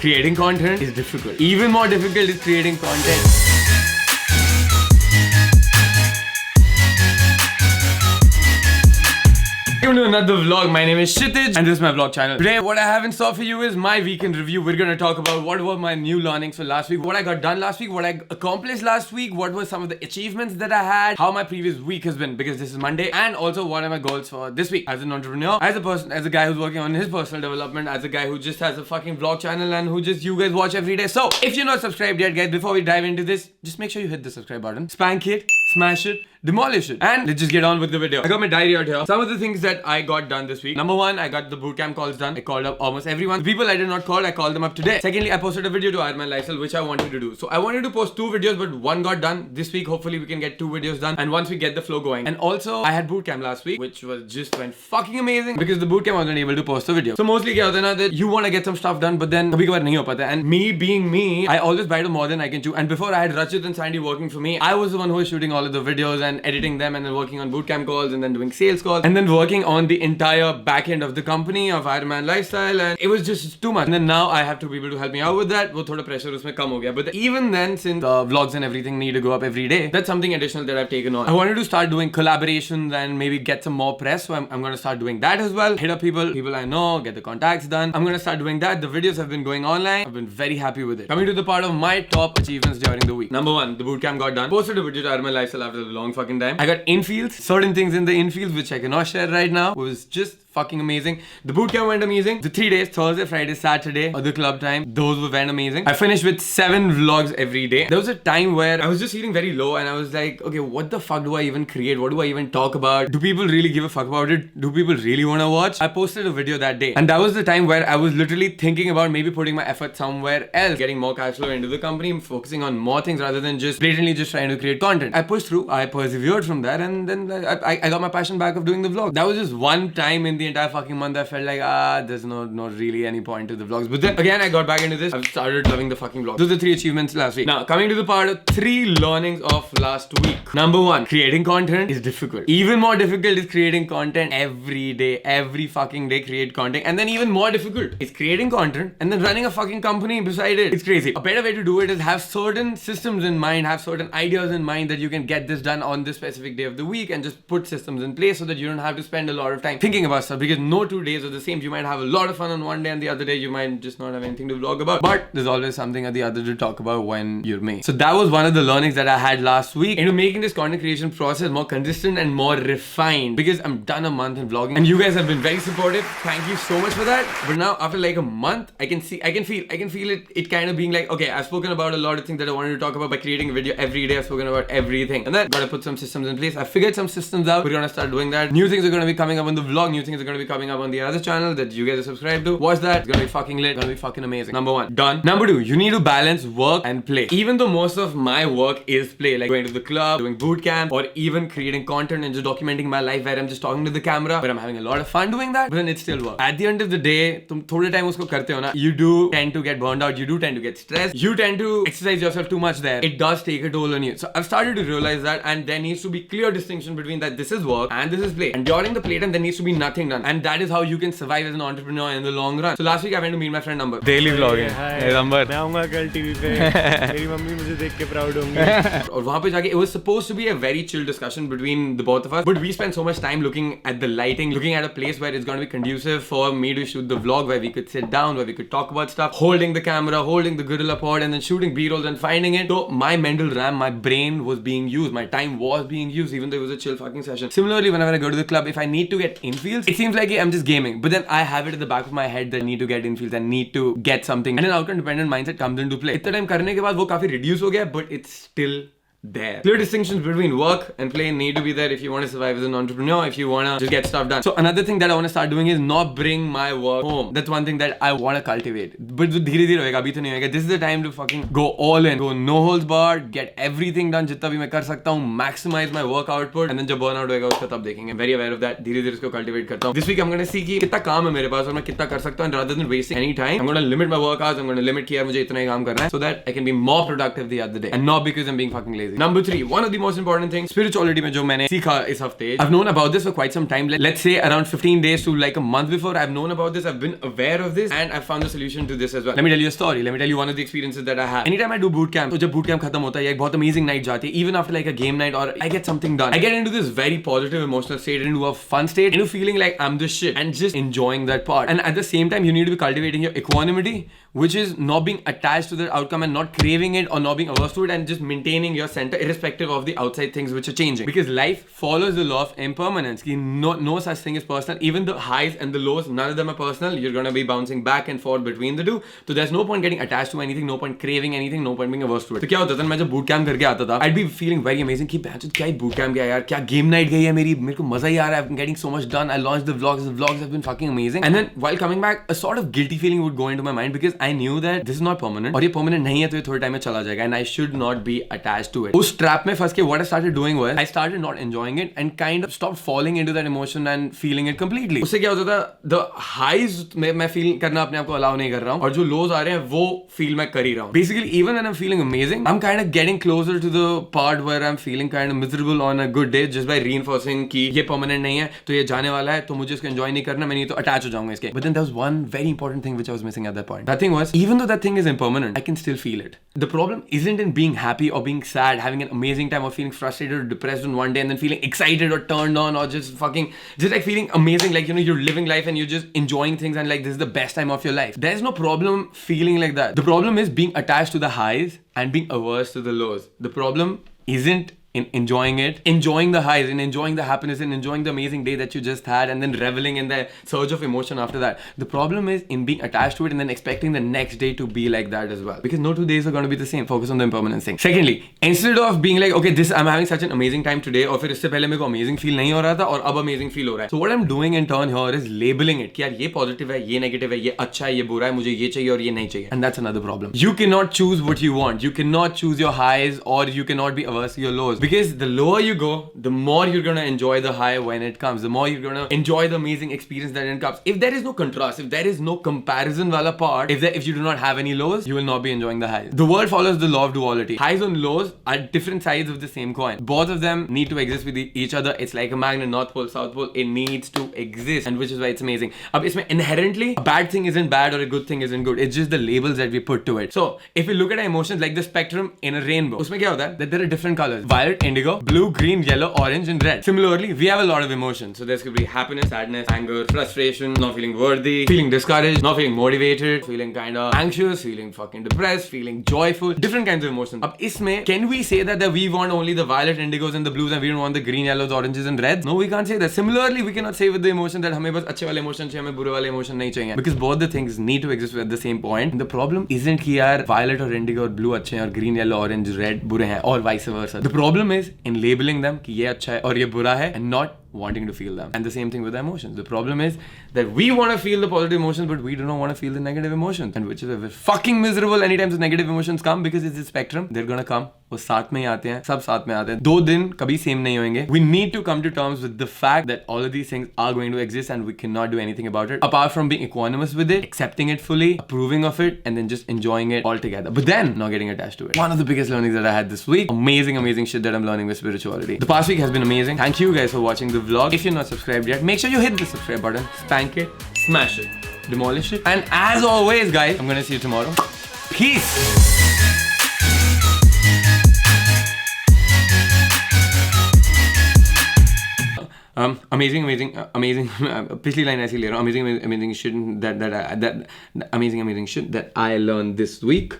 creating content is difficult. Even more difficult is creating content. Welcome to another vlog. My name is Kshitij and this is my vlog channel. Today what I have in store for you is my weekend review. We're going to talk about what were my new learnings for last week, what I got done last week, what I accomplished last week, what were some of the achievements that I had, how my previous week has been because this is Monday, and also what are my goals for this week as an entrepreneur, as a person, as a guy who's working on his personal development, as a guy who just has a fucking vlog channel and who just you guys watch every day. So if you're not subscribed yet guys, before we dive into this, just make sure you hit the subscribe button, spank it, smash it, demolish it, and let's just get on with the video. I got my diary out here. Some of the things that I got done this week. Number one, I got the bootcamp calls done. I called up almost everyone. The people I did not call, I called them up today. Secondly, I posted a video to Iron Man Lifestyle, which I wanted to do. So I wanted to post 2 videos, but one got done this week. Hopefully we can get 2 videos done, and once we get the flow going. And also, I had bootcamp last week, which was just went fucking amazing because the bootcamp wasn't able to post a video. So mostly kya hota hai na that you want to get some stuff done, but then kabhi kabar nahi ho pata. And me being me, I always bite more than I can chew. And before I had Rachit and Sandy working for me, I was the one who was shooting all of the videos and editing them, and then working on bootcamp calls, and then doing sales calls, and then working on the entire back end of the company of Iron Man Lifestyle, and it was just too much. And then now I have 2 people to help me out with that. वो थोड़ा pressure उसमें कम हो गया. But even then, since the vlogs and everything need to go up every day, that's something additional that I've taken on. I wanted to start doing collaborations and maybe get some more press, so I'm going to start doing that as well. Hit up people I know, get the contacts done. I'm going to start doing that. The videos have been going online. I've been very happy with it. Coming to the part of my top achievements during the week. Number 1, the bootcamp got done. Posted a video to Iron Man Lifestyle after a long fucking time. I got infields, certain things in the infields which I cannot share right now. It was just fucking amazing. The bootcamp went amazing. The 3 days, Thursday, Friday, Saturday, or the club time, those went amazing. I finished with 7 vlogs every day. There was a time where I was just feeling very low and I was like, okay, what the fuck do I even create? What do I even talk about? Do people really give a fuck about it? Do people really want to watch? I posted a video that day, and that was the time where I was literally thinking about maybe putting my effort somewhere else, getting more cash flow into the company, focusing on more things rather than just blatantly just trying to create content. I pushed through, I persevered from that, and then I got my passion back of doing the vlog. That was just one time in the entire fucking month I felt like, there's not really any point to the vlogs. But then again, I got back into this. I've started loving the fucking vlogs. Those are 3 achievements last week. Now, coming to the part of 3 learnings of last week. Number 1, creating content is difficult. Even more difficult is creating content every day. Every fucking day, create content. And then even more difficult is creating content and then running a fucking company beside it. It's crazy. A better way to do it is have certain systems in mind, have certain ideas in mind that you can get this done on this specific day of the week, and just put systems in place so that you don't have to spend a lot of time thinking about stuff, because no 2 days are the same. You might have a lot of fun on one day and the other day you might just not have anything to vlog about, but there's always something or the other to talk about when you're me. So that was one of the learnings that I had last week into making this content creation process more consistent and more refined, because I'm done a month in vlogging and you guys have been very supportive. Thank you so much for that. But now after like a month, I can feel it kind of being like, okay, I've spoken about a lot of things that I wanted to talk about by creating a video every day. I've spoken about everything, and then gotta put some systems in place. I figured some systems out. We're gonna start doing that. New things are gonna be coming up on the vlog. New things are gonna be coming up on the other channel that you guys are subscribed to. Watch that. It's gonna be fucking lit. It's gonna be fucking amazing. Number 1, done. Number 2, you need to balance work and play. Even though most of my work is play, like going to the club, doing boot camp, or even creating content and just documenting my life where I'm just talking to the camera, but I'm having a lot of fun doing that, but then it's still work. At the end of the day, tum thode time usko karte ho na, you do tend to get burned out, you do tend to get stressed, you tend to exercise yourself too much there. It does take a toll on you. So I've started to realize that, and there needs to be clear distinction between that this is work and this is play. And during the playtime, there needs to be nothing done. And that is how you can survive as an entrepreneur in the long run. So last week I went to meet my friend Amber. Daily vlogging. Hey Amber. मैं आऊँगा कल TV पे. मेरी mummy मुझे देख के proud होंगी. और वहाँ पे जाके it was supposed to be a very chill discussion between the both of us, but we spent so much time looking at the lighting, looking at a place where it's going to be conducive for me to shoot the vlog, where we could sit down, where we could talk about stuff, holding the camera, holding the gorilla pod, and then shooting B-rolls and finding it. So my mental RAM, my brain was being used, my time was being used, even though it was a chill fucking session. Similarly, whenever I go to the club, if I need to get infields, it seems like I'm just gaming, but then I have it at the back of my head that I need to get infields, I need to get something, and an outcome dependent mindset comes into play. इतना time करने के बाद वो काफी reduce हो गया, but it's still there. Clear distinctions between work and play need to be there if you want to survive as an entrepreneur, if you want to just get stuff done. So another thing that I want to start doing is not bring my work home. That's one thing that I want to cultivate. But धीरे धीरे होएगा, अभी तो नहीं होएगा. This is the time to fucking go all in, go no holds barred, get everything done जितना भी मैं कर सकता हूँ, maximize my work output, and then जब burnout होएगा उसका तब देखेंगे. I'm very aware of that. धीरे धीरे उसको cultivate करता हूँ. This week I'm going to see कि कितना काम है मेरे पास और मैं कितना कर सकता हूँ, and rather than wasting any time, I'm going to limit my work hours. I'm going to limit कि यार मुझे इतना ही काम करना है, so that I can be more productive the other day, and not because I'm being fucking lazy. easy. Number 3, one of the most important things spirituality में जो मैंने सीखा इस हफ्ते. I've known about this for quite some time. Let's say around 15 days to like a month before. I've known about this. I've been aware of this, and I've found the solution to this as well. Let me tell you a story. Let me tell you one of the experiences that I had. Anytime I do boot camp, तो जब boot camp खत्म होता है, एक बहुत amazing night जाती है. Even after like a game night or I get something done, I get into this very positive emotional state, into a fun state, into feeling like I'm the shit, and just enjoying that part. And at the same time, you need to be cultivating your equanimity, which is not being attached to the outcome and not craving it or not being averse to it, and just maintaining your center irrespective of the outside things which are changing. Because life follows the law of impermanence. No such thing is personal. Even the highs and the lows, none of them are personal. You're gonna be bouncing back and forth between the two. So there's no point getting attached to anything, no point craving anything, no point being averse to it. तो क्या होता था मैं जब boot camp करके आता था, I'd be feeling very amazing कि क्या boot camp गया यार, क्या game night गई है मेरी, मेरे को मजा ही आ रहा है, I'm getting so much done. I launched the vlogs have been fucking amazing. And then while coming back, a sort of guilty feeling would go into my mind because I knew that this is not permanent और ये permanent नहीं है तो ये थोड़े time में चला जाएगा, and I should not be attached to it. उस trap में फंस के what I started doing was I started not enjoying it and kind of stopped falling into that emotion and feeling it completely. उससे क्या होता था, the highs में मैं feel करना अपने आप को allow नहीं कर रहा हूँ और जो lows आ रहे हैं वो feel मैं कर ही रहा हूँ. Basically even when I'm feeling amazing, I'm kind of getting closer to the part where I'm feeling kind of miserable on a good day just by reinforcing कि ये permanent नहीं है तो ये जाने वाला है तो मुझे इसको enjoy नहीं करना, मैं नहीं तो attach हो जाऊंगा इसके. But then there was one very important thing which I was missing at that point. That thing was, even though that thing is impermanent, I can still feel it. The problem isn't in being happy or being sad, having an amazing time or feeling frustrated or depressed on one day and then feeling excited or turned on or just like feeling amazing, like, you know, you're living life and you're just enjoying things and like this is the best time of your life. There's no problem feeling like that. The problem is being attached to the highs and being averse to the lows. The problem isn't in enjoying it, enjoying the highs and enjoying the happiness and enjoying the amazing day that you just had and then reveling in the surge of emotion after that. The problem is in being attached to it and then expecting the next day to be like that as well. Because no 2 days are going to be the same. Focus on the impermanence thing. Secondly, instead of being like, okay, I'm having such an amazing time today, or फिर इससे पहले मेरे को amazing feel नहीं हो रहा था और अब amazing feel हो रहा है. So what I'm doing in turn here is labeling it कि यार ये positive है, ये negative है, ये अच्छा है, ये बुरा है, मुझे ये चाहिए और ये नहीं चाहिए. And that's another problem. You cannot choose what you want. You cannot choose your highs or you cannot be averse to your lows. Because the lower you go, the more you're gonna enjoy the high when it comes. The more you're gonna enjoy the amazing experience that it comes. If there is no contrast, if there is no comparison wala part, if you do not have any lows, you will not be enjoying the highs. The world follows the law of duality. Highs and lows are different sides of the same coin. Both of them need to exist with each other. It's like a magnet, North Pole, South Pole. It needs to exist, and which is why it's amazing. Ab isme inherently, a bad thing isn't bad or a good thing isn't good. It's just the labels that we put to it. So if we look at our emotions like the spectrum in a rainbow, usme kya hota hai? That there are different colors: violet, indigo, blue, green, yellow, orange, and red. Similarly, we have a lot of emotions. So there's could be happiness, sadness, anger, frustration, not feeling worthy, feeling discouraged, not feeling motivated, feeling kind of anxious, feeling fucking depressed, feeling joyful, different kinds of emotions. Ab isme, can we say that we want only the violet, indigos, and the blues, and we don't want the green, yellows, oranges, and reds? No, we can't say that. Similarly, we cannot say with the emotion that हमें बस अच्छे वाले emotion चाहिए, हमें बुरे वाले emotion नहीं चाहिए. Because both the things need to exist at the same point. And the problem isn't कि यार violet or indigo or blue अच्छे हैं और green, yellow, orange, red बुरे हैं, or vice versa. The problem is in labeling them कि ये अच्छा है और ये बुरा है, and not wanting to feel them. And the same thing with the emotions. The problem is that we want to feel the positive emotions, but we do not want to feel the negative emotions. And which is fucking miserable anytime the negative emotions come, because it's a spectrum. They're gonna come. वो साथ में ही आते हैं, सब साथ में आते हैं. 2 दिन कभी सेम नहीं होंगे. We need to come to terms with the fact that all of these things are going to exist and we cannot do anything about it apart from being equanimous with it, accepting it fully, approving of it, and then just enjoying it all together. But then not getting attached to it. One of the biggest learnings that I had this week. Amazing shit that I'm learning with spirituality. The past week has been amazing. Thank you guys for watching the vlog. If you're not subscribed yet, make sure you hit the subscribe button, spank it, smash it, demolish it. And as always, guys, I'm gonna see you tomorrow. Peace. Amazing पिछली line ऐसी ले रहा हूँ. amazing shit that I learned this week.